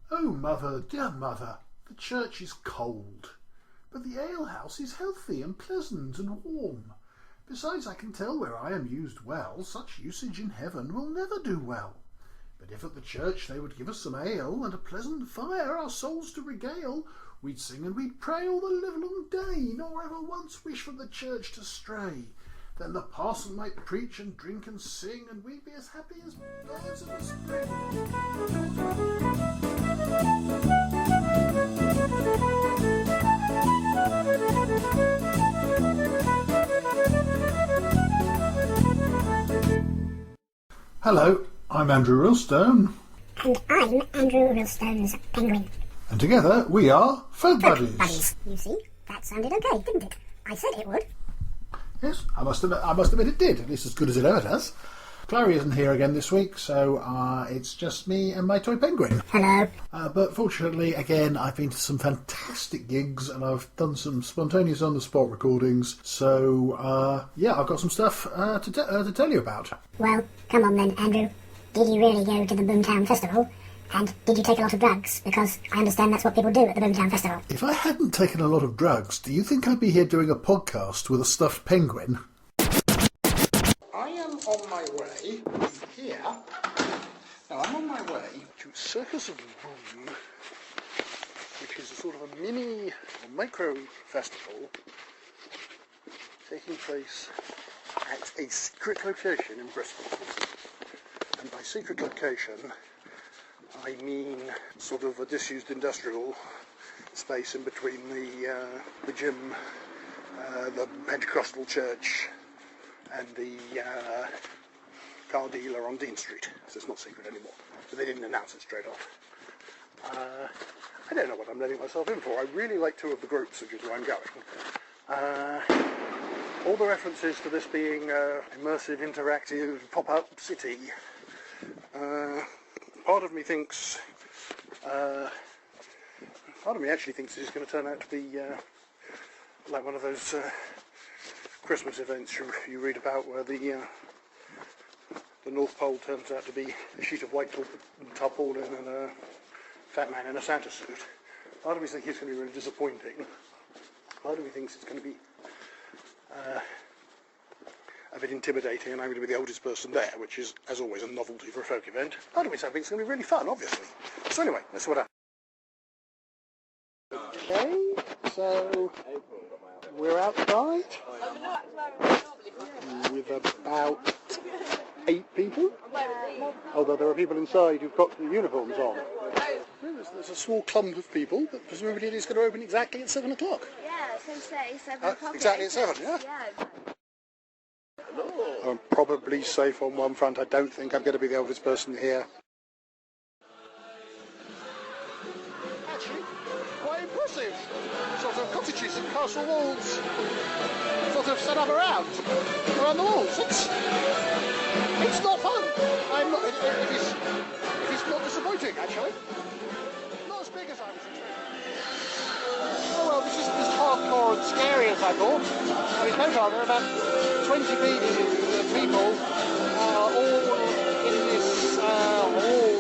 Oh, mother, dear mother, the church is cold, but the alehouse is healthy and pleasant and warm. Besides, I can tell where I am used well, such usage in heaven will never do well. But if at the church they would give us some ale, and a pleasant fire our souls to regale, we'd sing and we'd pray all the livelong day, nor ever once wish from the church to stray. Then the parson might preach and drink and sing, and we'd be as happy as birds in the spring. Hello, I'm Andrew Rillstone. And I'm Andrew Rillstone's penguin. And together we are Folk Buddies. You see, that sounded okay, didn't it? I said it would. Yes, I must admit it did, at least as good as it ever does. Clary isn't here again this week, so it's just me and my toy penguin. Hello. But fortunately, again, I've been to some fantastic gigs and I've done some spontaneous on-the-spot recordings. So, I've got some stuff to tell you about. Well, come on then, Andrew. Did you really go to the Boomtown Festival? And did you take a lot of drugs? Because I understand that's what people do at the Boomtown Festival. If I hadn't taken a lot of drugs, do you think I'd be here doing a podcast with a stuffed penguin? I am on my way here. Now, I'm on my way to Circus of Boom, which is a sort of a mini or micro festival taking place at a secret location in Bristol. And by secret location, I mean sort of a disused industrial space in between the gym, the Pentecostal church, and the car dealer on Dean Street. So it's not secret anymore. But they didn't announce it straight off. I don't know what I'm letting myself in for. I really like two of the groups, which is where I'm going. All the references to this being immersive, interactive, pop-up city. Part of me actually thinks this is going to turn out to be like one of those Christmas events you read about, where the North Pole turns out to be a sheet of white tarpaulin and a fat man in a Santa suit. Part of me thinks it's going to be really disappointing. Part of me thinks it's going to be a bit intimidating, and I'm going to be the oldest person there, which is, as always, a novelty for a folk event. Part of me thinks it's going to be really fun, obviously. So anyway, let's see what happens. Okay, so we're outside with about 8 people, although there are people inside who've got the uniforms on. There's a small clump of people, but presumably it is going to open exactly at 7 o'clock. Yeah, so say 7 o'clock. Exactly at 7, yeah? Yeah. I'm probably safe on one front. I don't think I'm going to be the oldest person here. Actually, quite impressive. Sort of cottages and castle walls sort of set up around the walls. It's not fun. I'm not. It is not disappointing, actually. Not as big as I was expecting. Oh well, this isn't as hardcore and scary as I thought. I mean, so far there are about 20 people all in this hall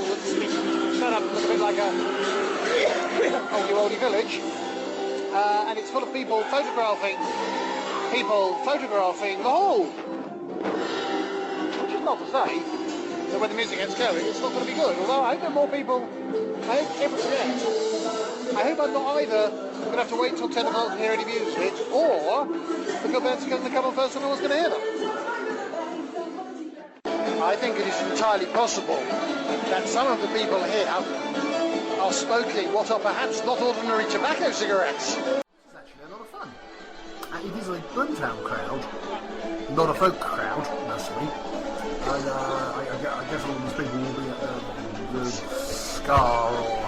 that's been set up a little bit like a oldie village, and it's full of people photographing the hall, which is not to say that when the music gets going it's not going to be good, although I hope there are more people. I hope I'm not either going to have to wait till 10 o'clock to hear any music, or the bands are going to come on first and no one's going to hear them. I think it is entirely possible that some of the people here are smoking what are perhaps not ordinary tobacco cigarettes. It's actually a lot of fun. It is a Boomtown crowd, not a folk crowd, mostly. And I guess all of these people will be at the Scar or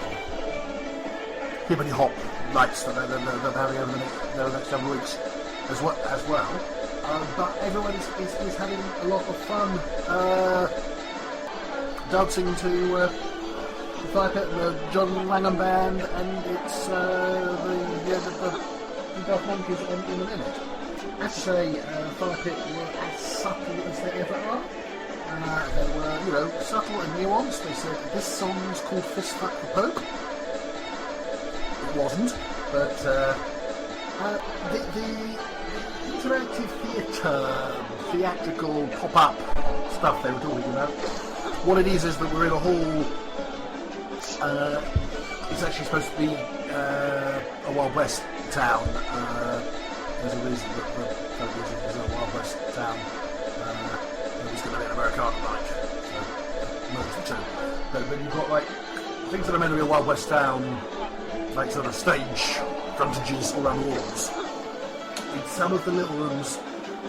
Hibbity Hop nights that they're having over the next couple of weeks as well. But everyone is having a lot of fun dancing to the Fire Pit, the John Langham Band, and it's the Dark Monkeys in a minute. I have to say, Fire Pit were as subtle as they ever are. They were, subtle and nuanced. They said, this song's called Fist Fuck the Pope. it wasn't, but the interactive theatrical pop-up stuff they were talking about, what it is that we're in a hall. It's actually supposed to be a Wild West town. There's a reason that the folk is a Wild West town. It was going to be an Americana night, so merge the two. But you've got like things that are meant to be a Wild West town, like sort of stage frontages all around the walls. In some of the little rooms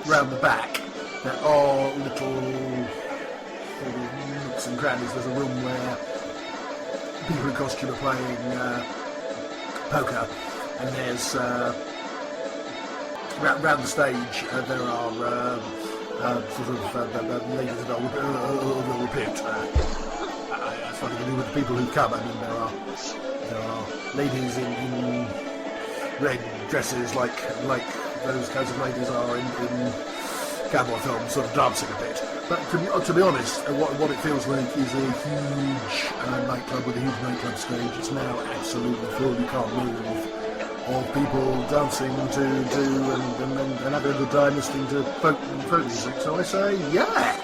round the back, there are little nooks and crannies. There's a room where people in costume are playing poker, and there's round the stage there are ladies that are repute. That's nothing to do with the people who come. I mean, there are ladies in red dresses like those kinds of ladies are in cowboy films, sort of dancing a bit. But to be honest, what it feels like is a huge nightclub with a huge nightclub stage. It's now absolutely full. You can't move. Of people dancing to and having a good time listening to folk music. So I say, yeah.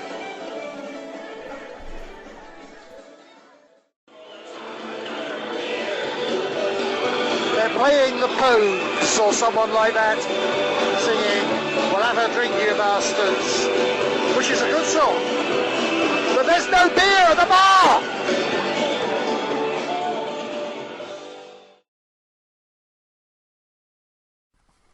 They're playing the Pogues or someone like that, singing "We'll have a drink, you bastards," which is a good song. But there's no beer at the bar!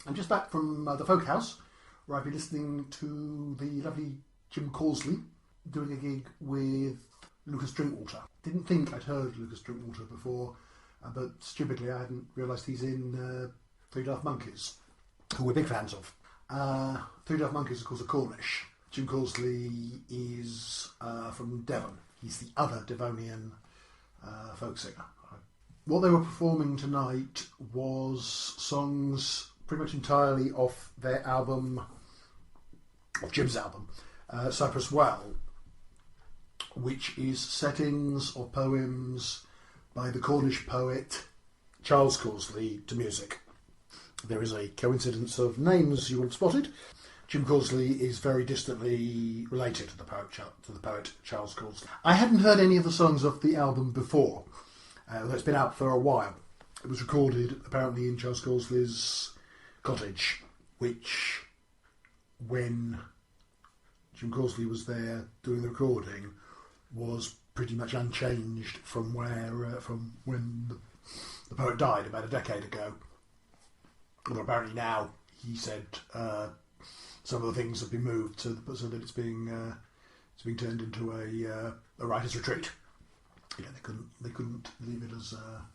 I'm just back from the Folk House, where I've been listening to the lovely Jim Causley doing a gig with Lucas Drinkwater. Didn't think I'd heard Lucas Drinkwater before, but stupidly I hadn't realised he's in Three Daft Monkeys, who we're big fans of. Three Daft Monkeys, of course, are Cornish. Jim Causley is from Devon. He's the other Devonian folk singer. What they were performing tonight was songs pretty much entirely off their album, of Jim's album, Cypress Well, which is settings of poems by the Cornish poet Charles Causley to music. There is a coincidence of names you will have spotted. Jim Causley is very distantly related to the poet Charles Causley. I hadn't heard any of the songs off the album before, although it's been out for a while. It was recorded apparently in Charles Causley's cottage, which, when Jim Causley was there doing the recording, was pretty much unchanged from when the poet died about a decade ago. Although apparently now, he said, some of the things have been moved so that it's being turned into a writer's retreat. You know, they couldn't leave it as a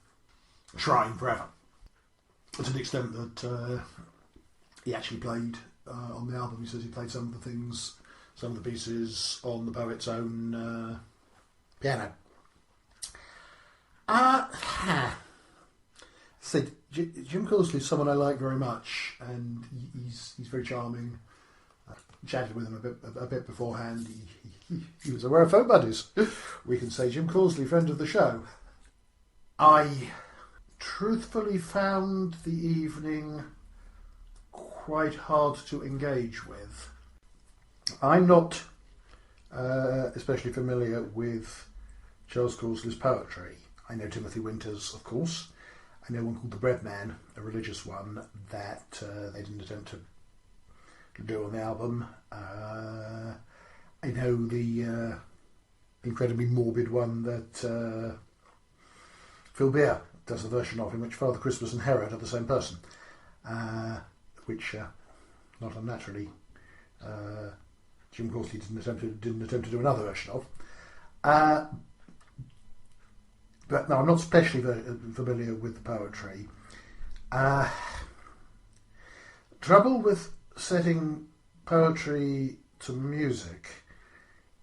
shrine forever. To the extent that he actually played on the album. He says he played some of the pieces on the poet's own piano. So Jim Causley is someone I like very much, and he's very charming. Chatted with him a bit beforehand. He was aware of Folk Buddies. We can say Jim Causley, friend of the show. I truthfully found the evening quite hard to engage with. I'm not especially familiar with Charles Causley's poetry. I know Timothy Winters, of course. I know one called The Bread Man, a religious one that they didn't attempt to do on the album. I know the incredibly morbid one that Phil Beer does a version of, in which Father Christmas and Herod are the same person, which, not unnaturally, Jim Causley didn't attempt to do another version of. But no, I'm not especially familiar with the poetry. Trouble with setting poetry to music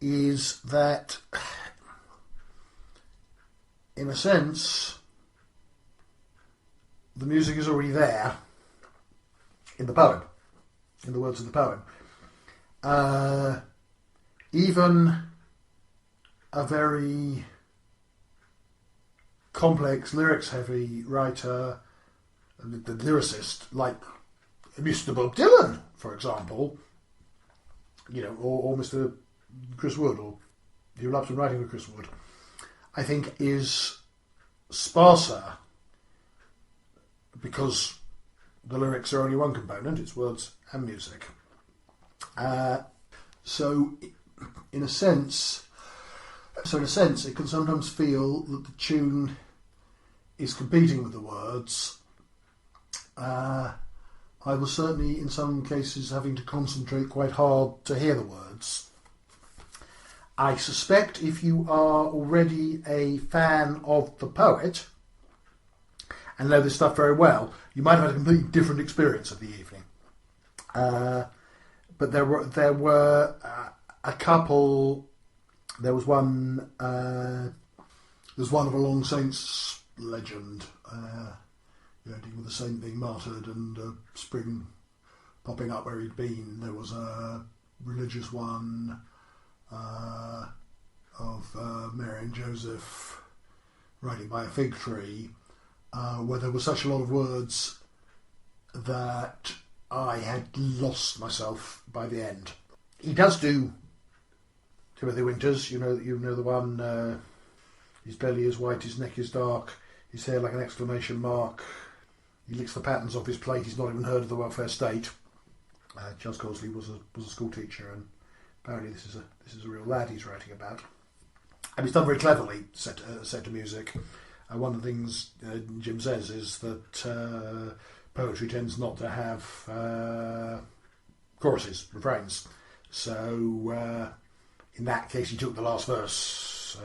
is that, in a sense, the music is already there in the poem, in the words of the poem. Even a very complex, lyrics-heavy writer the lyricist, like Mr. Bob Dylan, for example, or Mr. Chris Wood, or Hugh Lupton writing with Chris Wood, I think is sparser because the lyrics are only one component, it's words and music. So in a sense, it can sometimes feel that the tune is competing with the words. I was certainly, in some cases, having to concentrate quite hard to hear the words. I suspect if you are already a fan of the poet and know this stuff very well, you might have had a completely different experience of the evening. But there were a couple. There was one. There's one of a Long Saints legend, dealing with the saint being martyred and spring popping up where he'd been. There was a religious one of Mary and Joseph riding by a fig tree, where there were such a lot of words that I had lost myself by the end. He does do Timothy Winters, you know the one. His belly is white, his neck is dark, his hair like an exclamation mark. He licks the patterns off his plate. He's not even heard of the welfare state. Giles Causley was a school teacher, and apparently this is a real lad he's writing about. And it's done very cleverly, set to music. One of the things Jim says is that poetry tends not to have choruses, refrains. So in that case, he took the last verse,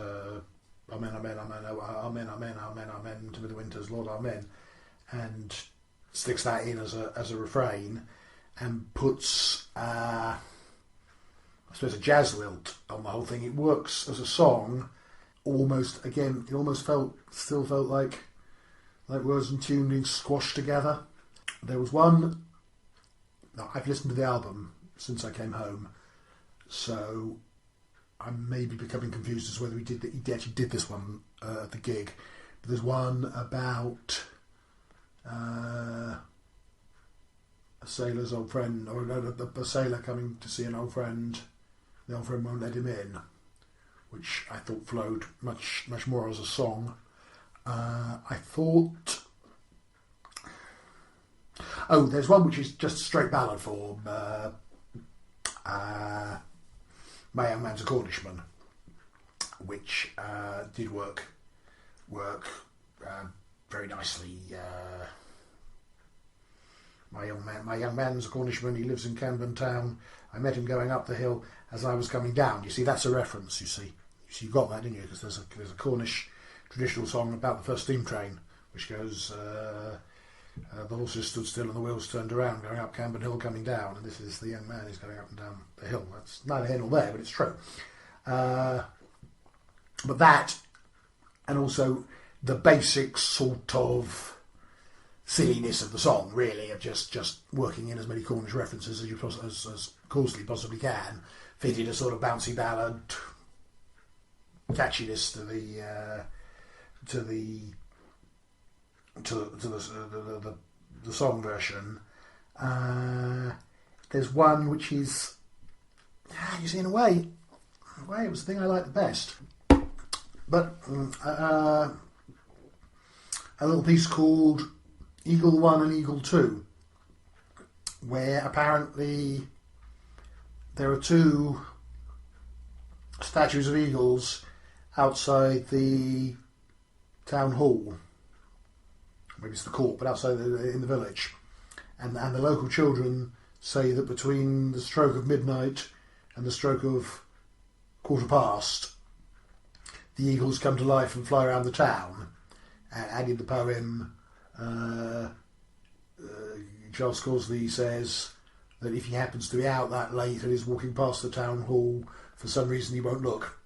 Amen, Amen, Amen, Amen, Amen, Amen, Amen, Timothy Winters, Lord, Amen, and sticks that in as a refrain, and puts I suppose a jazz lilt on the whole thing. It works as a song. Almost still felt like words and tune being squashed together. There was one. Now, I've listened to the album since I came home, so I may be becoming confused as to whether he actually did this one at the gig. But there's one about a sailor's old friend, or a sailor coming to see an old friend. The old friend won't let him in, which I thought flowed much more as a song. I thought... Oh, there's one which is just a straight ballad form. My Young Man's a Cornishman, which did work very nicely. My young man's a Cornishman. He lives in Camden Town. I met him going up the hill as I was coming down. You see, that's a reference. You got that, didn't you? Because there's a Cornish traditional song about the first steam train, which goes, the horses stood still and the wheels turned around, going up Camden Hill, coming down, and this is the young man who's going up and down the hill. That's neither here nor there, but it's true. But that, and also the basic sort of silliness of the song, really, of just working in as many Cornish references as Causley possibly can, fitted a sort of bouncy ballad catchiness to the song version. There's one which is, you see, in a way it was the thing I liked the best. But a little piece called Eagle 1 and Eagle 2, where apparently there are two statues of eagles outside the town hall. Maybe it's the court, but outside in the village. And the local children say that between the stroke of midnight and the stroke of 15:15, the eagles come to life and fly around the town. And in the poem, Giles Causley says that if he happens to be out that late and is walking past the town hall, for some reason he won't look,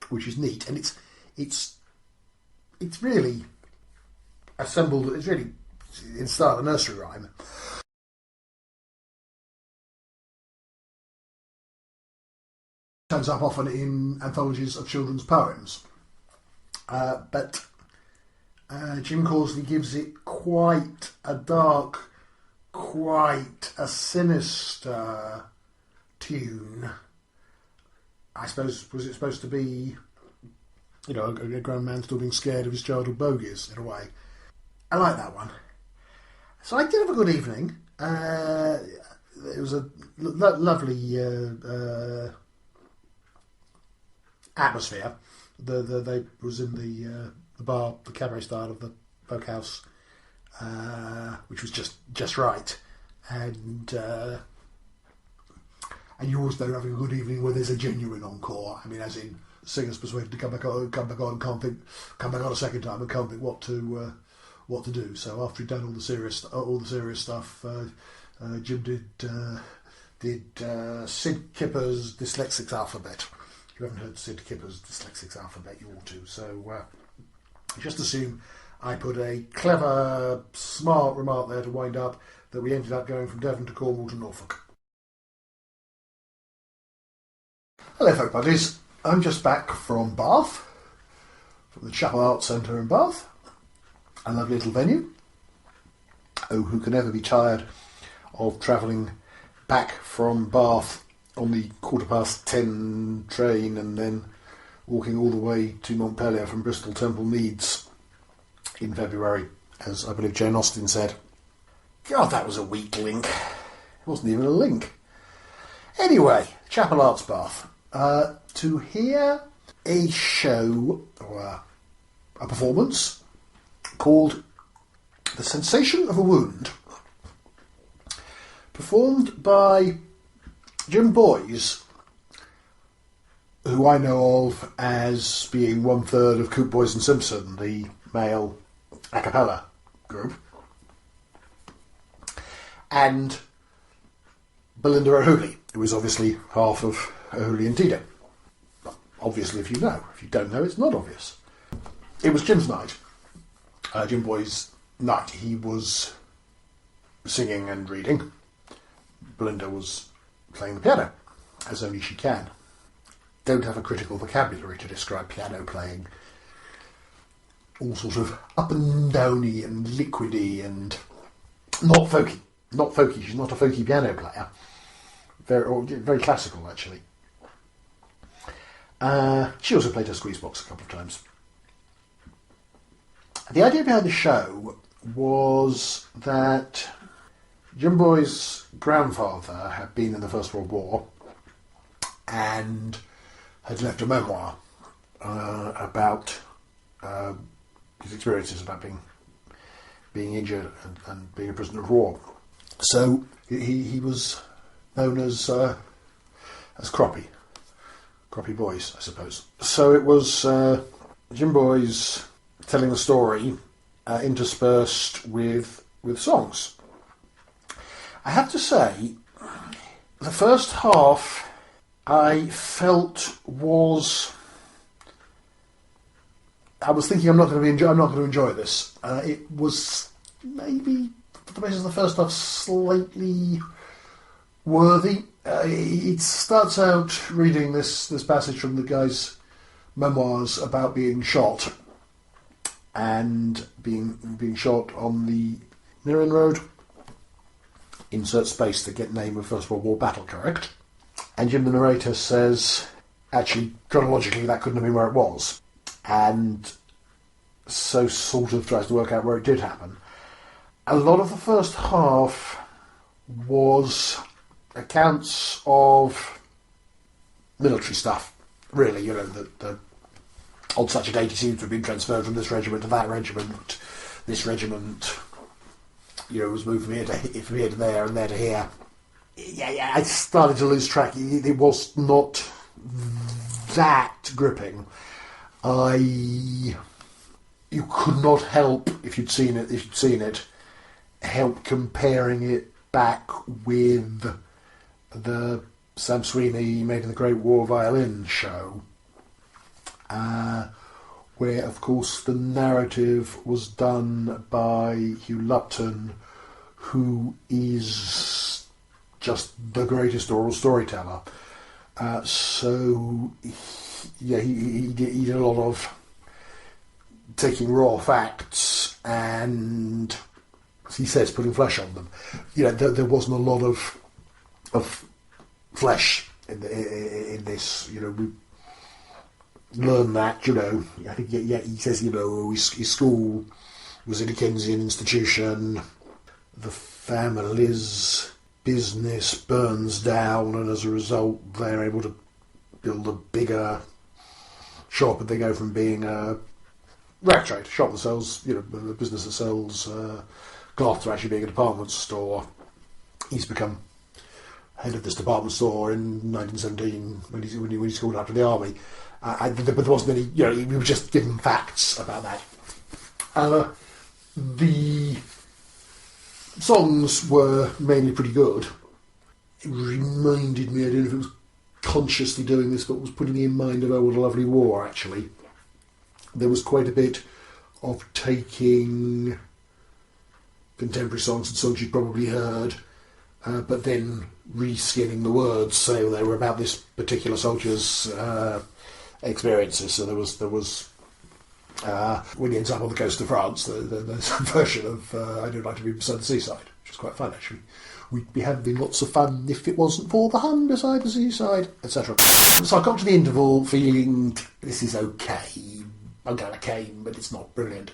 which is neat. And it's really assembled. It's really in style a nursery rhyme. Turns up often in anthologies of children's poems, but Jim Causley gives it quite a dark, quite a sinister tune. I suppose, was it supposed to be, you know, a grown man still being scared of his childhood bogies, in a way? I like that one. So I did have a good evening. It was a lovely atmosphere. They was in the bar, the cabaret style of the Folk House, which was just right, and you always know having a good evening when there's a genuine encore. I mean, as in singers persuaded to come back on, and come back on a second time and can't think what to do. So after he'd done all the serious stuff, Jim did Sid Kipper's Dyslexics Alphabet. If you haven't heard Sid Kipper's Dyslexics Alphabet, you ought to. So just assume I put a clever, smart remark there to wind up that we ended up going from Devon to Cornwall to Norfolk. Hello, folk buddies. I'm just back from Bath, from the Chapel Arts Centre in Bath. A lovely little venue. Oh, who can ever be tired of travelling back from Bath on the 10:15 train and then walking all the way to Montpellier from Bristol Temple Meads in February, as I believe Jane Austen said. God, that was a weak link. It wasn't even a link. Anyway, Chapel Arts Bath. To hear a show, or a performance, called The Sensation of a Wound, performed by Jim Boys, who I know of as being 1/3 of Coop Boys and Simpson, the male a cappella group, and Belinda O'Hooley, who is obviously half of O'Hooley and Tito. Obviously, if you know. If you don't know, it's not obvious. It was Jim's night. Jim Boys' night. He was singing and reading. Belinda was playing the piano, as only she can. Don't have a critical vocabulary to describe piano playing. All sort of up and downy and liquidy and not folky. Not folky. She's not a folky piano player. Very classical, actually. She also played her squeeze box a couple of times. The idea behind the show was that Jim Boys' grandfather had been in the First World War and had left a memoir about his experiences about being injured and being a prisoner of war. So he was known as Croppy Boys, I suppose. So it was Jim Boys telling the story interspersed with songs. I have to say, the first half I felt was... I was thinking I'm not going to enjoy this. It was maybe, for the basis of the first half, slightly worthy. It starts out reading this passage from the guy's memoirs about being shot and being shot on the Mirren Road. Insert space to get name of First World War battle correct. And Jim the narrator says, actually, chronologically, that couldn't have been where it was. And so sort of tries to work out where it did happen. A lot of the first half was accounts of military stuff, really. You know, the on such a date he seems to have been transferred from this regiment to that regiment. This regiment, you know, was moved from here to there and there to here. Yeah, I started to lose track. It was not that gripping. You could not help, if you'd seen it, help comparing it back with the Sam Sweeney Made in the Great War violin show, where, of course, the narrative was done by Hugh Lupton, who is just the greatest oral storyteller. So, yeah, he did a lot of taking raw facts and, as he says, putting flesh on them. There wasn't a lot of flesh in this. We learn that. I think he says his school was a Dickensian institution. The family's business burns down, and as a result, they're able to build a bigger shop, and they go from being a rack trade shop that sells, a business that sells cloth, to actually being a department store. He's become head of this department store in 1917 when he's called out to the army. But there wasn't any, we were just given facts about that. The songs were mainly pretty good. It reminded me, I don't know if it was consciously doing this, but was putting me in mind of Oh What a Lovely War, actually. There was quite a bit of taking contemporary songs and songs you'd probably heard, but then re-skinning the words, so they were about this particular soldier's experiences. So there was when he ends up on the coast of France, there's a version of I Don't Like to Be Beside the Seaside, which is quite fun, actually. We'd be having lots of fun if it wasn't for the Hun beside the seaside, etc. So I got to the interval feeling this is okay. I'm going to cane, but it's not brilliant.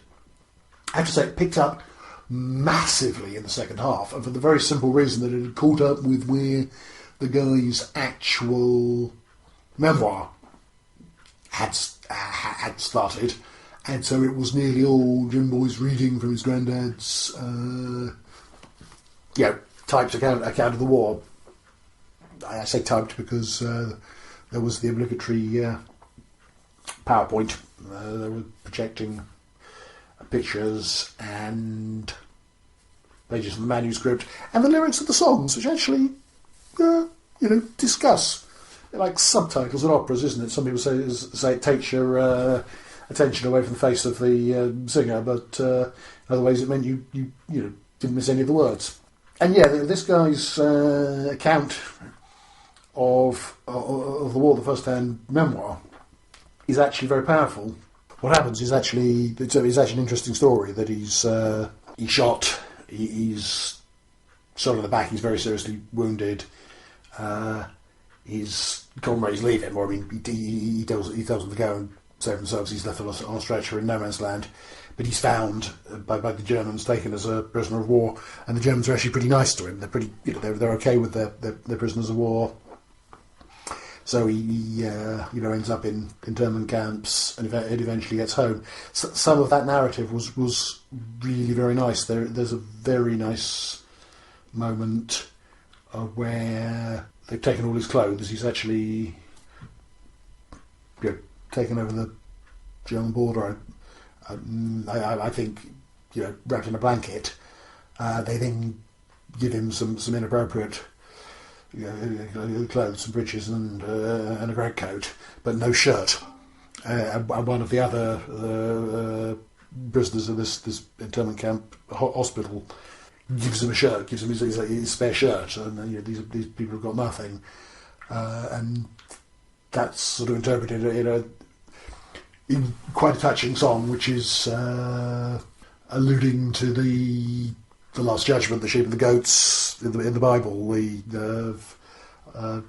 I have to say, it picked up massively in the second half, and for the very simple reason that it had caught up with where the guy's actual memoir had started, and so it was nearly all Jim Boyce reading from his granddad's typed account of the war. I say typed because there was the obligatory PowerPoint. They were projecting pictures and pages from the manuscript and the lyrics of the songs, which actually, discuss. They're like subtitles at operas, isn't it? Some people say it takes your attention away from the face of the singer, but in other ways it meant you didn't miss any of the words. And this guy's account of the war, the first-hand memoir, is actually very powerful. What happens is it's actually an interesting story that he's shot, he's shot in the back, he's very seriously wounded. His comrades leave him, or he tells them to go and save themselves. He's left on a stretcher in no man's land. But he's found by the Germans, taken as a prisoner of war, and the Germans are actually pretty nice to him. They're pretty, they're okay with their prisoners of war. So he ends up in internment camps, and eventually gets home. So some of that narrative was really very nice. There's a very nice moment where they've taken all his clothes. He's actually taken over the German border. I think, wrapped in a blanket. They then give him some inappropriate clothes, some breeches and a greatcoat, but no shirt. And one of the other prisoners of this internment camp hospital gives him a shirt, gives him his spare shirt, and these people have got nothing, and that's sort of interpreted in quite a touching song, which is alluding to the Last Judgment, the sheep and the goats in the Bible.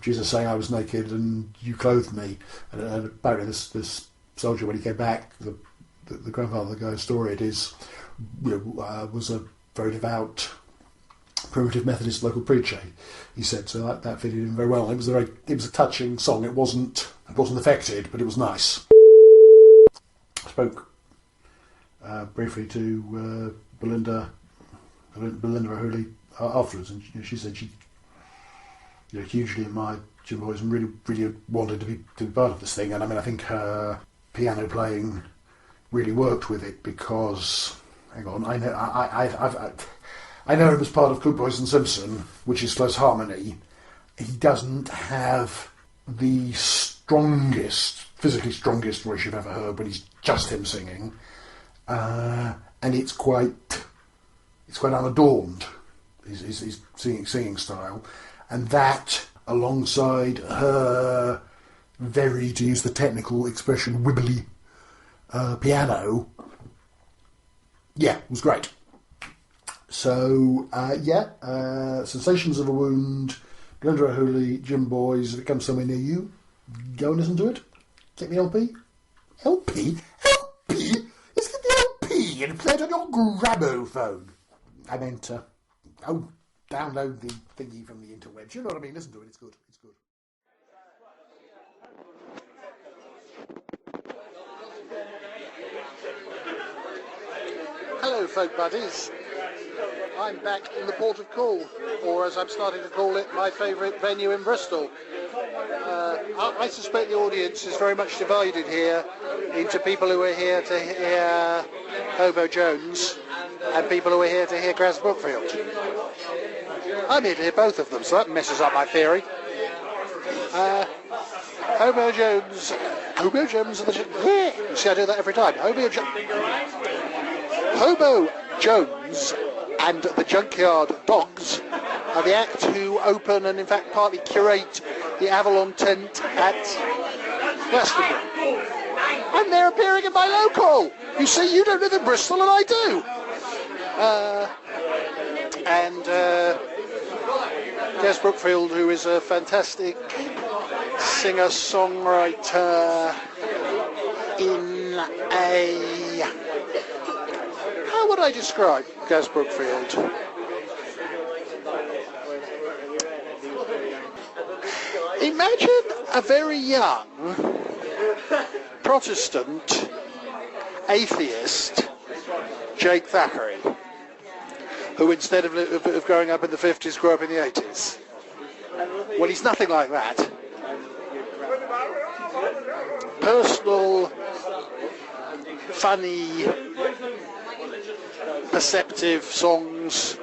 Jesus saying, "I was naked and you clothed me," and apparently this soldier, when he came back, the grandfather of the guy's story, it is, was a very devout primitive Methodist local preacher. He said, so that fitted in very well. It was a touching song. It wasn't affected, but it was nice. I spoke briefly to Belinda Rahuli afterwards, and she said she hugely admired Jim Boyce and really wanted to be part of this thing. And I think her piano playing really worked with it, because I know him as part of Cook, Boyce and Simpson, which is close harmony. He doesn't have the physically strongest voice you've ever heard when he's just him singing, and it's quite unadorned, his singing style, and that, alongside her very, to use the technical expression, wibbly piano, Yeah, it was great. So, Sensations of a Wound, Glenda O'Hooley, Jim Boys, if it comes somewhere near you, go and listen to it. Get me LP. LP? LP? Let's get the LP and play it on your gramophone. I meant, download the thingy from the interwebs. You know what I mean? Listen to it. It's good. It's good. Hello, folk buddies. I'm back in the Port of Call, or as I'm starting to call it, my favourite venue in Bristol. I suspect the audience is very much divided here into people who are here to hear Hobo Jones and people who are here to hear Gaz Brookfield. I'm here to hear both of them, so that messes up my theory. Hobo Jones and the... See, I do that every time. Hobo Jones and the Junkyard Dogs are the act who open and in fact partly curate the Avalon tent at Glastonbury. And they're appearing in my local. You see, you don't live in Bristol and I do. Gaz Brookfield, who is a fantastic singer-songwriter in a... How would I describe Gaz Brookfield? Imagine a very young Protestant atheist Jake Thackeray, who instead of growing up in the 50s grew up in the 80s. Well, he's nothing like that. Personal, funny, perceptive songs,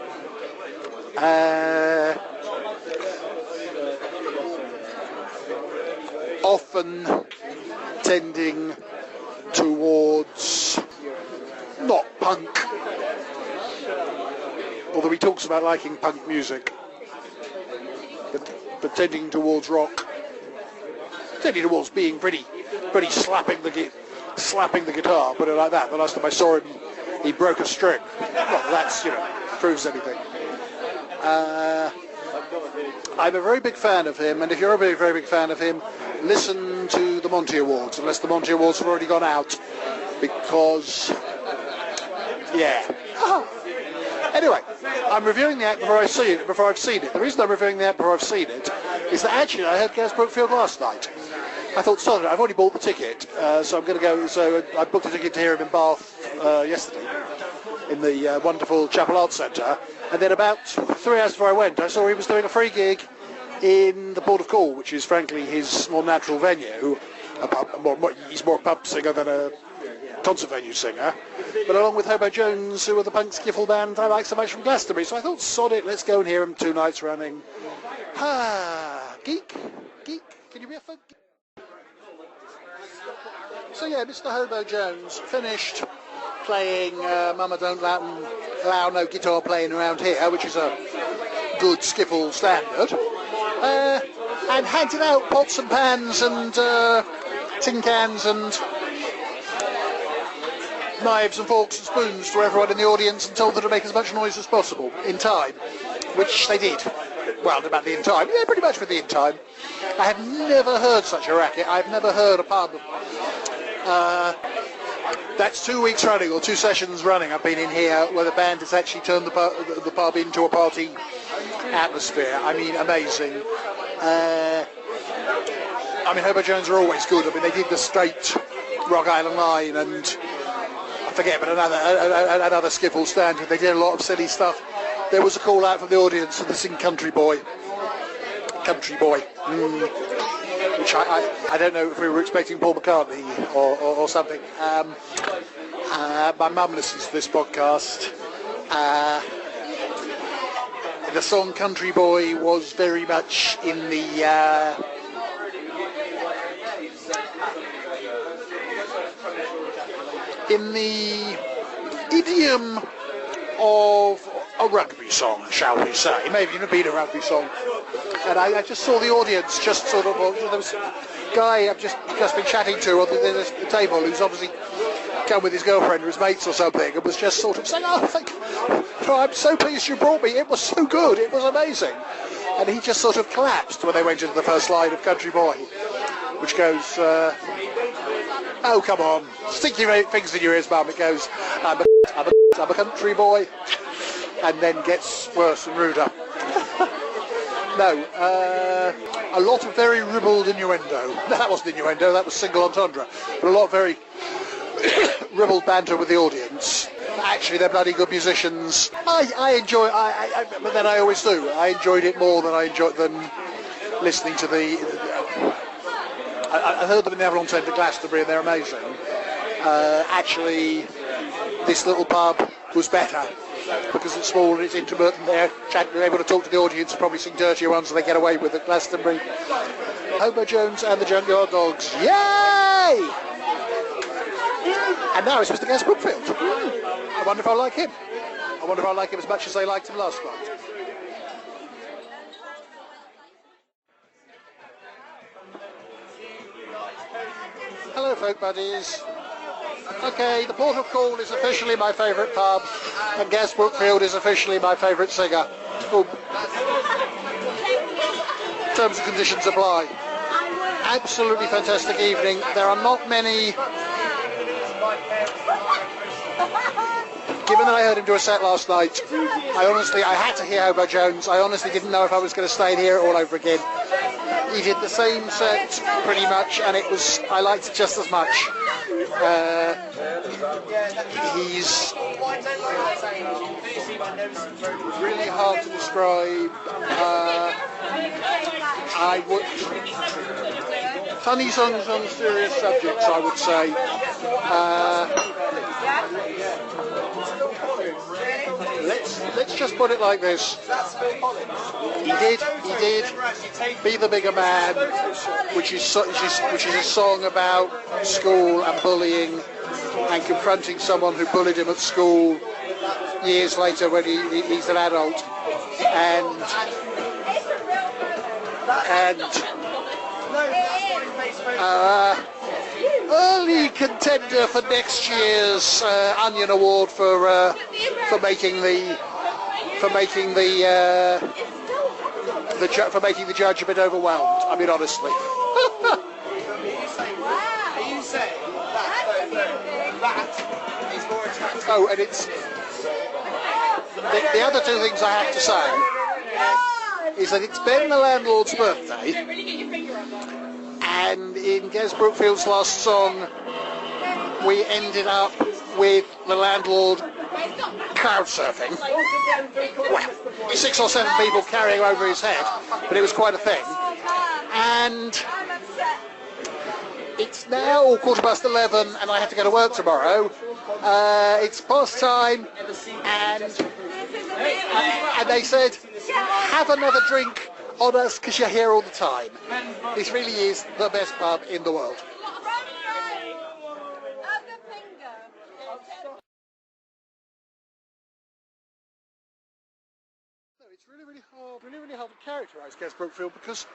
often tending towards not punk, although he talks about liking punk music, but tending towards rock, tending towards being pretty slapping the guitar, put it like that. The last time I saw him, he broke a string. Well, that's, proves anything. I'm a very big fan of him, and if you're a very, very big fan of him, listen to the Monty Awards, unless the Monty Awards have already gone out, because, yeah. Anyway, I'm reviewing the act before I've seen it. The reason I'm reviewing the act before I've seen it is that actually I heard Gaz Brookfield last night. I thought, sorry, I've already bought the ticket, so I'm going to go. So I booked a ticket to hear him in Bath yesterday in the wonderful Chapel Arts Centre, and then about 3 hours before I went, I saw he was doing a free gig in the Port of Call, which is frankly his more natural venue. He's more a pub singer than a concert venue singer, but along with Hobo Jones, who are the punk skiffle band I like so much from Glastonbury. So I thought, sod it, let's go and hear him 2 nights running. Geek, can you be a folk geek? So yeah, Mr. Hobo Jones finished playing Mama Don't Allow No Guitar Playing Around Here, which is a good skiffle standard, and handed out pots and pans and tin cans and knives and forks and spoons to everyone in the audience and told them to make as much noise as possible in time, which they did. Well, about the in time. Yeah, pretty much with the in time. I have never heard such a racket. I've never heard a pub. That's 2 weeks running, or 2 sessions running. I've been in here where the band has actually turned the pub into a party atmosphere. I mean, amazing. Hobo Jones are always good. I mean, they did the straight Rock Island Line and I forget, but another skiffle standard. They did a lot of silly stuff. There was a call out from the audience to sing Country Boy, which I don't know if we were expecting Paul McCartney or something. My mum listens to this podcast. The song Country Boy was very much in the idiom of a rugby song, shall we say. Maybe even been a rugby song. And I just saw the audience just sort of, there was a guy I've just been chatting to on the table who's obviously come with his girlfriend or his mates or something, and was just sort of saying, "Oh, I'm so pleased you brought me. It was so good. It was amazing." And he just sort of collapsed when they went into the first line of Country Boy, which goes, "Oh, come on, stick your fingers in your ears, Mum." It goes, I'm a country boy," and then gets worse and ruder. No, a lot of very ribald innuendo. No, that wasn't innuendo, that was single entendre. But a lot of very ribald banter with the audience. Actually, they're bloody good musicians. I enjoy, but then I always do. I enjoyed it more than listening to the... I heard them in the Avalon Centre, Glastonbury, and they're amazing. Actually, this little pub was better, because it's small and it's intimate, and they're able to talk to the audience, probably sing dirtier ones than they get away with at Glastonbury. Hobo Jones and the Junkyard Dogs, yay! And now it's Mr. Gas Brookfield. I wonder if I like him. I wonder if I like him as much as they liked him last night. Hello, folk buddies. Okay, the Port of Call is officially my favourite pub, and Gas Brookfield is officially my favourite singer. Oh. Terms and conditions apply. Absolutely fantastic evening. There are not many... Given that I heard him do a set last night, I had to hear Hobo Jones. I honestly didn't know if I was going to stay and hear it all over again. He did the same set pretty much, and I liked it just as much. He's really hard to describe. I would funny songs on serious subjects, I would say. Let's just put it like this. He did Be the Bigger Man, which is a song about school and bullying and confronting someone who bullied him at school years later when he's an adult, and early contender for next year's Onion Award for making the judge a bit overwhelmed. I mean, honestly. Are you saying that is more attractive? Oh, and it's the other two things I have to say is that it's Ben the Landlord's birthday, and in Gas Brookfield's last song we ended up with the landlord crowd surfing. Well, 6 or 7 people carrying over his head, but it was quite a thing. And it's now 11:15 and I have to go to work tomorrow. It's past time, and they said, have another drink on us because you're here all the time. This really is the best pub in the world. It's really hard to characterise Gas Brookfield because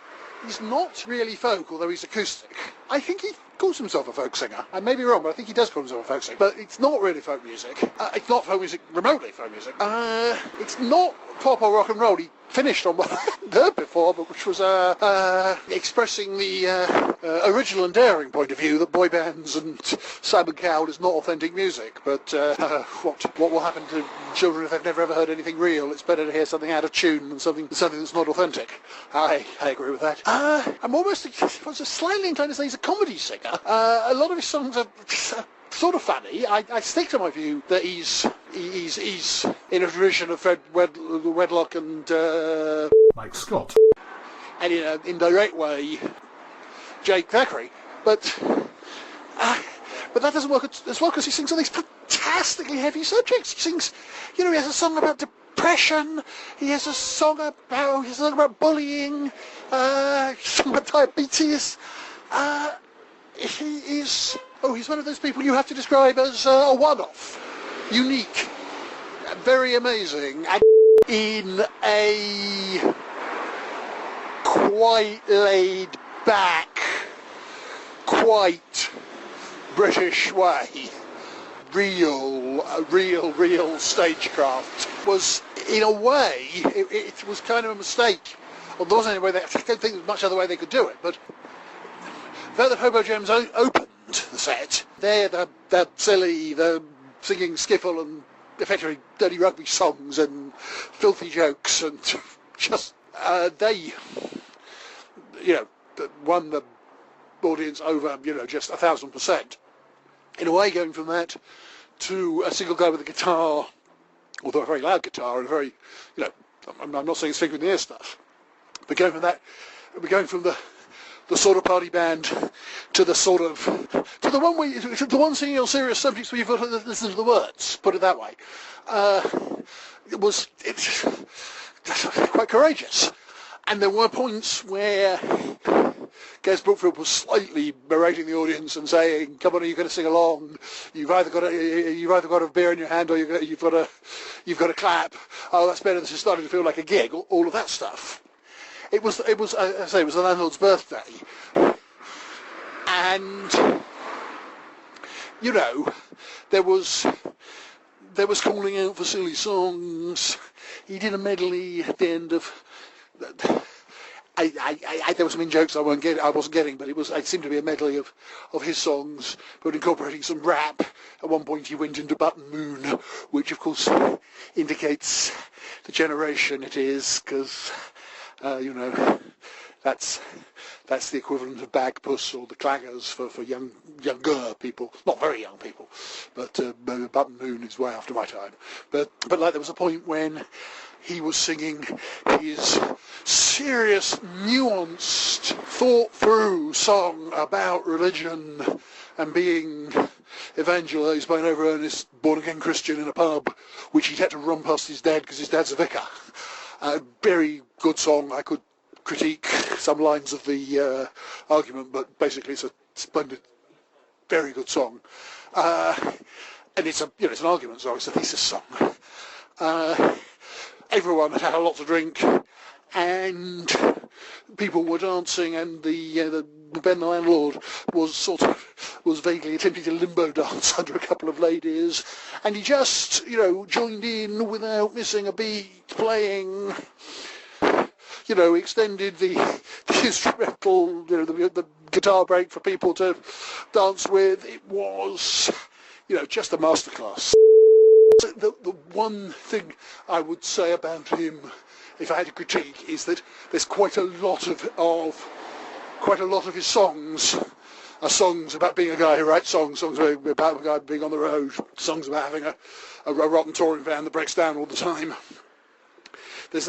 he's not really folk, although he's acoustic. I think he calls himself a folk singer. I may be wrong, but I think he does call himself a folk singer. But it's not really folk music. It's not folk music, remotely folk music. It's not pop or rock and roll. He finished on what I hadn't heard before, but which was expressing the original and daring point of view that boy bands and Simon Cowell is not authentic music. But what will happen to children if they've never ever heard anything real? It's better to hear something out of tune than something that's not authentic. I agree with that. I'm almost slightly inclined to say he's a comedy singer. A lot of his songs are sort of funny. I stick to my view that he's in a tradition of Fred Wedlock and Mike Scott, and in an indirect way Jake Thackeray, but that doesn't work as well because he sings all these fantastically heavy subjects. He sings, he has a song about depression, he has a song about bullying, a song about diabetes. He's one of those people you have to describe as a one-off, unique, very amazing, and in a quite laid back, quite British way. real stagecraft was, in a way, it was kind of a mistake. Well, there wasn't any way I don't think there was much other way they could do it, but the fact that Hobo Gems opened the set, they're silly, they're singing skiffle and effectively dirty rugby songs and filthy jokes, and just they, won the audience over, just 1,000%. In a way, going from that to a single guy with a guitar, although a very loud guitar and a very, I'm not saying it's finger in the ear stuff, but going from that, we're going from the sort of party band to the one singing on serious subjects where you've got to listen to the words. Put it that way. It's quite courageous, and there were points where Gez Brookfield was slightly berating the audience and saying, "Come on, are you going to sing along? You've either got a beer in your hand, or you've got to clap. Oh, that's better. This is starting to feel like a gig." All of that stuff. It was the landlord's birthday, and there was calling out for silly songs. He did a medley at the end of. There were some in-jokes I wasn't getting, but it seemed to be a medley of his songs, but incorporating some rap. At one point he went into Button Moon, which of course indicates the generation it is, because that's the equivalent of Bagpuss or the Clangers for younger people, not very young people, but Button Moon is way after my time. But like there was a point when he was singing his serious, nuanced, thought-through song about religion and being evangelised by an over-earnest born-again Christian in a pub, which he'd had to run past his dad because his dad's a vicar. Very good song. I could critique some lines of the argument, but basically it's a splendid, very good song. And it's an argument song. It's a thesis song. Everyone had a lot to drink, and people were dancing, and the Ben the landlord was vaguely attempting to limbo dance under a couple of ladies, and he just joined in without missing a beat, playing. Extended the instrumental, the guitar break for people to dance with. It was, just a masterclass. The one thing I would say about him, if I had to critique, is that there's quite a lot of his songs are songs about being a guy who writes songs about a guy being on the road, songs about having a rotten touring van that breaks down all the time. There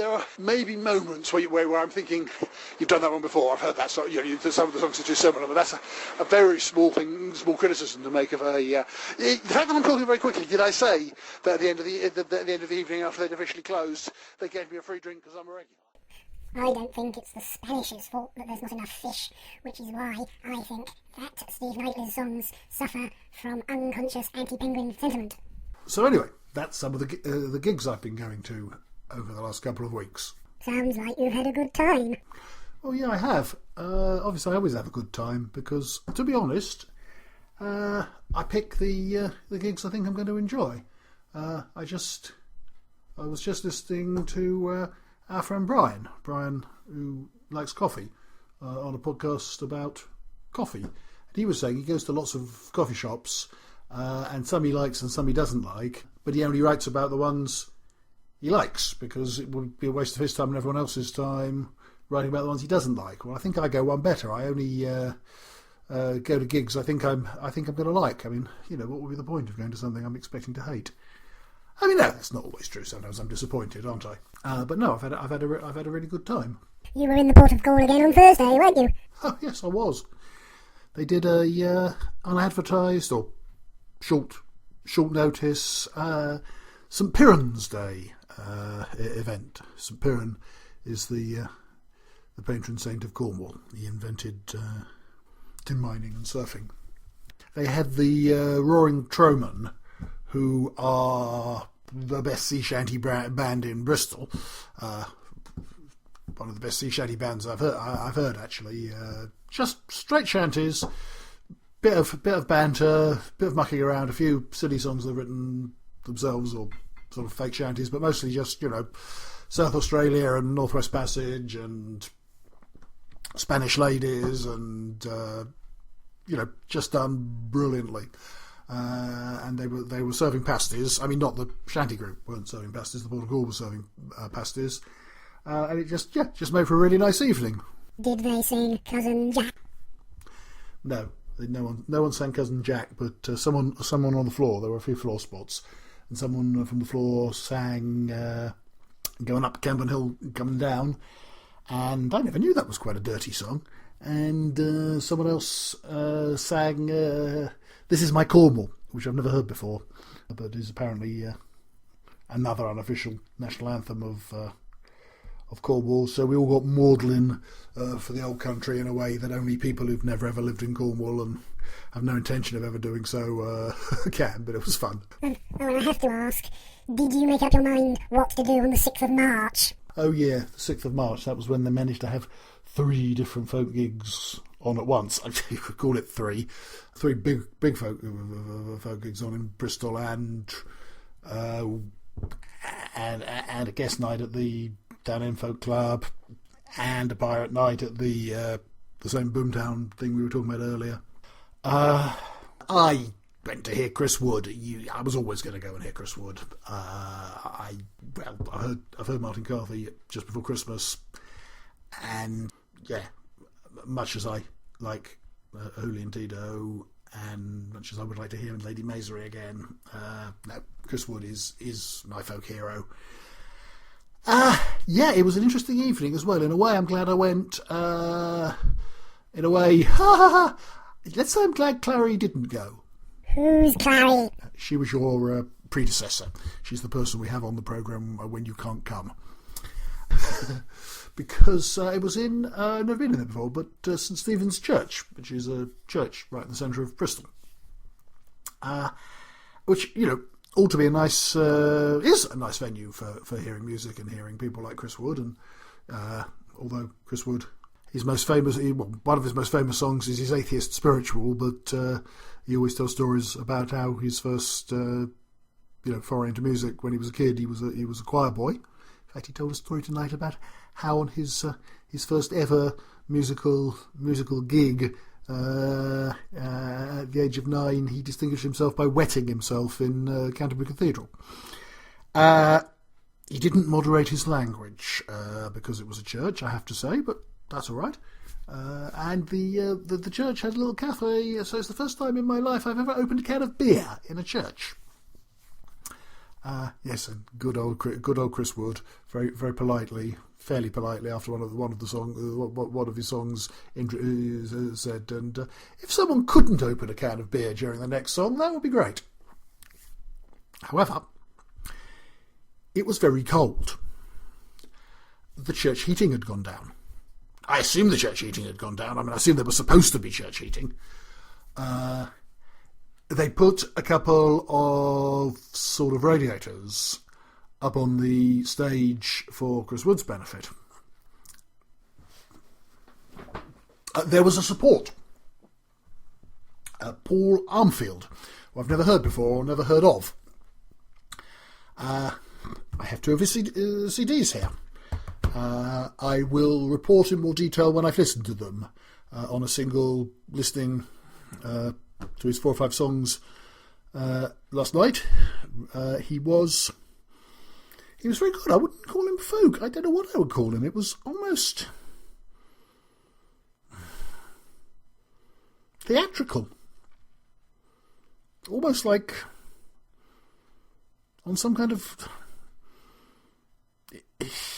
are maybe moments where I'm thinking, you've done that one before, I've heard that song, some of the songs are too similar, but that's a very small criticism to make of the fact that I'm talking very quickly. Did I say that at the end of the evening, after they'd officially closed, they gave me a free drink because I'm a regular? I don't think it's the Spanish's fault that there's not enough fish, which is why I think that Steve Knightley's songs suffer from unconscious anti-penguin sentiment. So anyway, that's some of the gigs I've been going to over the last couple of weeks. Sounds like you've had a good time. Oh yeah, I have. Obviously I always have a good time because, to be honest, I pick the gigs I think I'm going to enjoy. I was just listening to our friend Brian, who likes coffee, on a podcast about coffee. And he was saying he goes to lots of coffee shops, and some he likes and some he doesn't like, but he only writes about the ones he likes, because it would be a waste of his time and everyone else's time writing about the ones he doesn't like. Well, I think I go one better. I only go to gigs I think I'm going to like. I mean, what would be the point of going to something I'm expecting to hate? I mean, no, that's not always true. Sometimes I'm disappointed, aren't I? But no, I've had a really good time. You were in the Port of Call again on Thursday, weren't you? Oh yes, I was. They did a unadvertised or short notice St Piran's Day event. St Piran is the patron saint of Cornwall. He invented tin mining and surfing. They had the Roaring Troman, who are the best sea shanty band in Bristol. One of the best sea shanty bands I've heard actually. Just straight shanties, bit of banter, bit of mucking around, a few silly songs they've written themselves or sort of fake shanties, but mostly just, South Australia and Northwest Passage and Spanish ladies and, just done brilliantly. And they were serving pasties. I mean, not the shanty group weren't serving pasties, the Port of Call was serving pasties. And it just made for a really nice evening. Did they sing Cousin Jack? No one sang Cousin Jack, but someone on the floor. There were a few floor spots, and someone from the floor sang Going Up Camden Hill, Coming Down, and I never knew that was quite a dirty song. And someone else sang This Is My Cornwall, which I've never heard before, but is apparently another unofficial national anthem of Cornwall. So we all got maudlin for the old country in a way that only people who've never ever lived in Cornwall and have no intention of ever doing so can, but it was fun. And I have to ask, did you make up your mind what to do on the 6th of March? Oh yeah, the 6th of March, that was when they managed to have 3 different folk gigs on at once. You could call it 3 big folk gigs on in Bristol and a guest night at the Down End Folk Club and a pirate night at the same Boomtown thing we were talking about earlier. I went to hear Chris Wood. I was always going to go and hear Chris Wood. I've heard Martin Carthy just before Christmas, and yeah, much as I like Julian Tito, and much as I would like to hear Lady Masery again, no, Chris Wood is my folk hero. Yeah, it was an interesting evening as well. In a way, I'm glad I went. In a way, let's say I'm glad Clary didn't go. Who's Clary? She was your predecessor. She's the person we have on the programme when you can't come. Because it was in, I've never been in there before, but St Stephen's Church, which is a church right in the centre of Bristol. Which, ought to be is a nice venue for hearing music and hearing people like Chris Wood. And although Chris Wood, his most famous, one of his most famous songs is his Atheist Spiritual, but he always tells stories about how his first, foray into music when he was a kid, he was a choir boy. In fact, he told a story tonight about how on his first ever musical gig at the age of 9, he distinguished himself by wetting himself in Canterbury Cathedral. He didn't moderate his language because it was a church, I have to say, but that's all right. And the church had a little cafe, so it's the first time in my life I've ever opened a can of beer in a church. Yes, and good old Chris Wood, very very politely, fairly politely, after one of his songs said, and if someone couldn't open a can of beer during the next song, that would be great. However, it was very cold. The church heating had gone down. I assume the church heating had gone down. I mean, I assume there was supposed to be church heating. They put a couple of sort of radiators up on the stage for Chris Wood's benefit. There was a support. Paul Armfield, who I've never heard before or never heard of. I have 2 of his CDs here. I will report in more detail when I've listened to them on a single listening to his 4 or 5 songs last night. He was very good. I wouldn't call him folk. I don't know what I would call him. It was almost theatrical, almost like on some kind of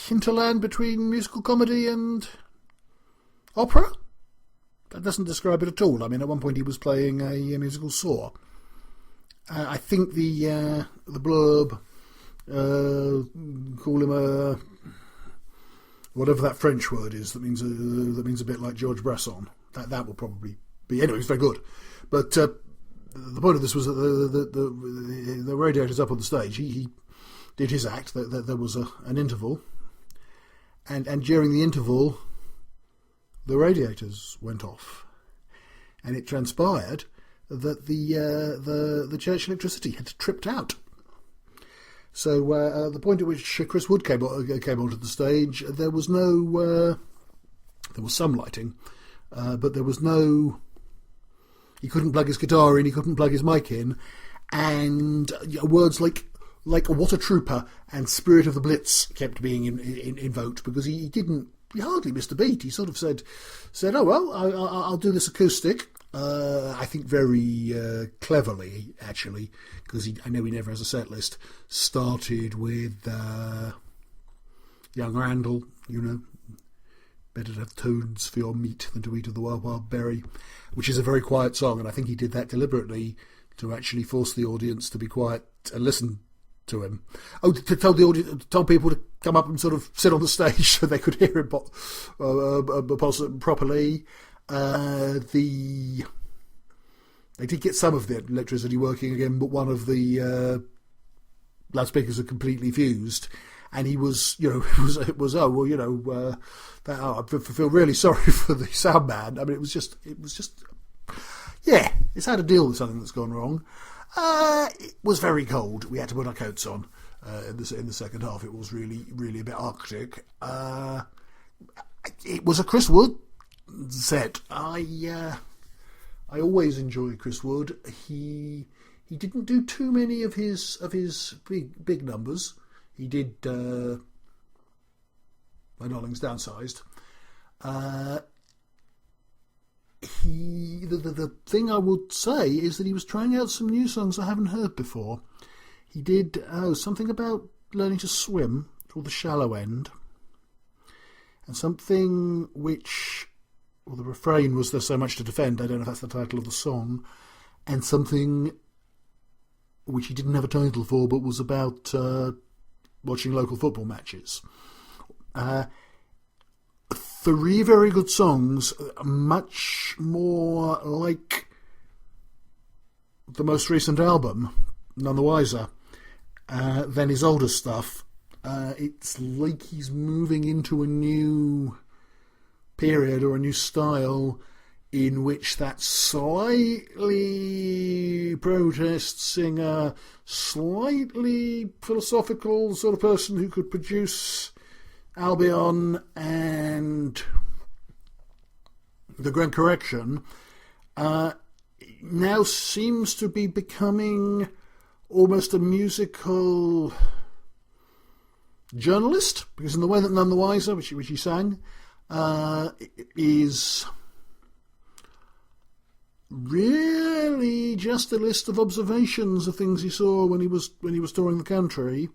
hinterland between musical comedy and opera. That doesn't describe it at all. I mean, at one point he was playing a musical saw. I think the blurb call him a whatever that French word is that means a bit like George Bresson. That will probably be anyway. It's very good, but the point of this was that the radiator's up on the stage. He did his act. There was an interval, and during the interval, the radiators went off, and it transpired that the church electricity had tripped out. So the point at which Chris Wood came onto the stage, there was some lighting, but there was no. He couldn't plug his guitar in, he couldn't plug his mic in, and words like "what a trooper" and "spirit of the Blitz" kept being invoked, because he hardly missed a beat. He sort of said, "Oh well, I'll do this acoustic." I think very cleverly, actually, because I know he never has a set list. Started with Young Randall, better to have toads for your meat than to eat of the wild, wild berry, which is a very quiet song, and I think he did that deliberately to actually force the audience to be quiet and listen to him. Oh, to tell the audience, told people to come up and sort of sit on the stage so they could hear him properly. They did get some of the electricity working again, but one of the loudspeakers are completely fused. And he was, I feel really sorry for the sound man. I mean, it was just, it's how to deal with something that's gone wrong. It was very cold. We had to put our coats on in the second half. It was really, really a bit Arctic. It was a Chris Wood set. I always enjoy Chris Wood. He didn't do too many of his big numbers. He did My Darling's Downsized. The thing I would say is that he was trying out some new songs I haven't heard before. He did something about learning to swim, called The Shallow End, and something which, well, the refrain was "There's so much to defend." I don't know if that's the title of the song, and something which he didn't have a title for, but was about watching local football matches. 3 very good songs, much more like the most recent album, None the Wiser, than his older stuff. It's like he's moving into a new period or a new style in which that slightly protest singer, slightly philosophical sort of person who could produce Albion and The Grand Correction now seems to be becoming almost a musical journalist, because in the way that None the Wiser, which he sang, is really just a list of observations of things he saw when he was touring the country.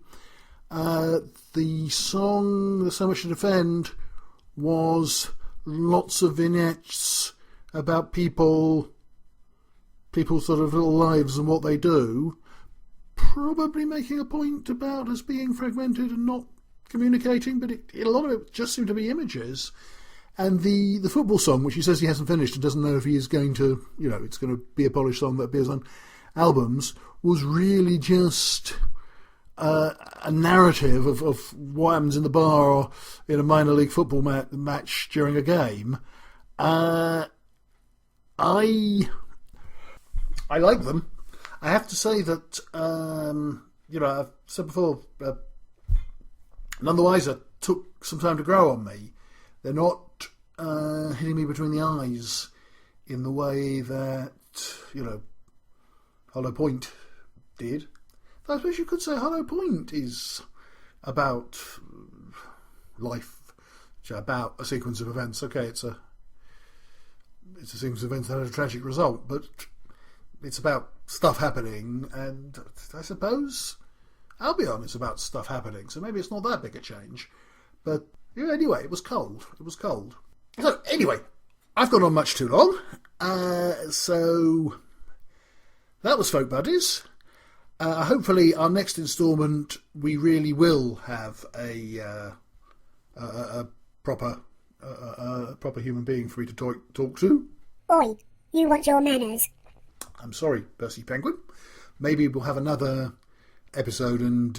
The song "There's So Much to Defend" was lots of vignettes about people's sort of little lives and what they do, probably making a point about us being fragmented and not communicating, but a lot of it just seemed to be images. And the football song, which he says he hasn't finished and doesn't know if he is going to, it's going to be a polished song that appears on albums, was really just a narrative of what happens in the bar or in a minor league football match during a game. I like them. I have to say that, I've said before, None the Wiser took some time to grow on me. They're not hitting me between the eyes in the way that, Hollow Point did. I suppose you could say Hollow Point is about life, about a sequence of events. Okay, it's a sequence of events that had a tragic result, but it's about stuff happening, and I suppose Albion is about stuff happening, so maybe it's not that big a change. But anyway, it was cold. So anyway, I've gone on much too long. So that was Folk Buddies. Hopefully, our next instalment, we really will have a proper human being for me to talk to. Oi, you want your manners? I'm sorry, Percy Penguin. Maybe we'll have another episode, and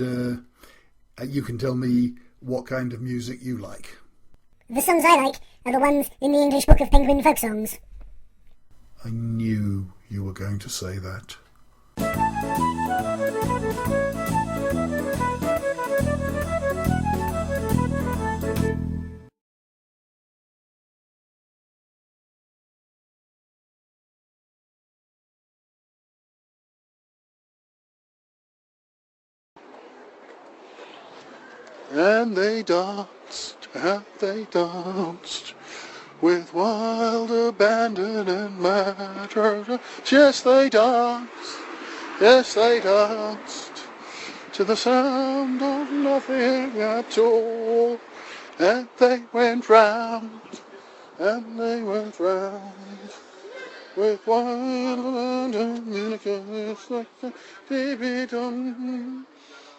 you can tell me what kind of music you like. The songs I like are the ones in the English Book of Penguin Folk Songs. I knew you were going to say that. And they danced, with wild abandon and matter. Yes, they danced, to the sound of nothing at all. And they went round, with wild abandon and a kiss like a dee-dee-dum,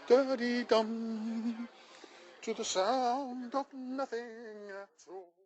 da-dee-dum, to the sound of nothing at all.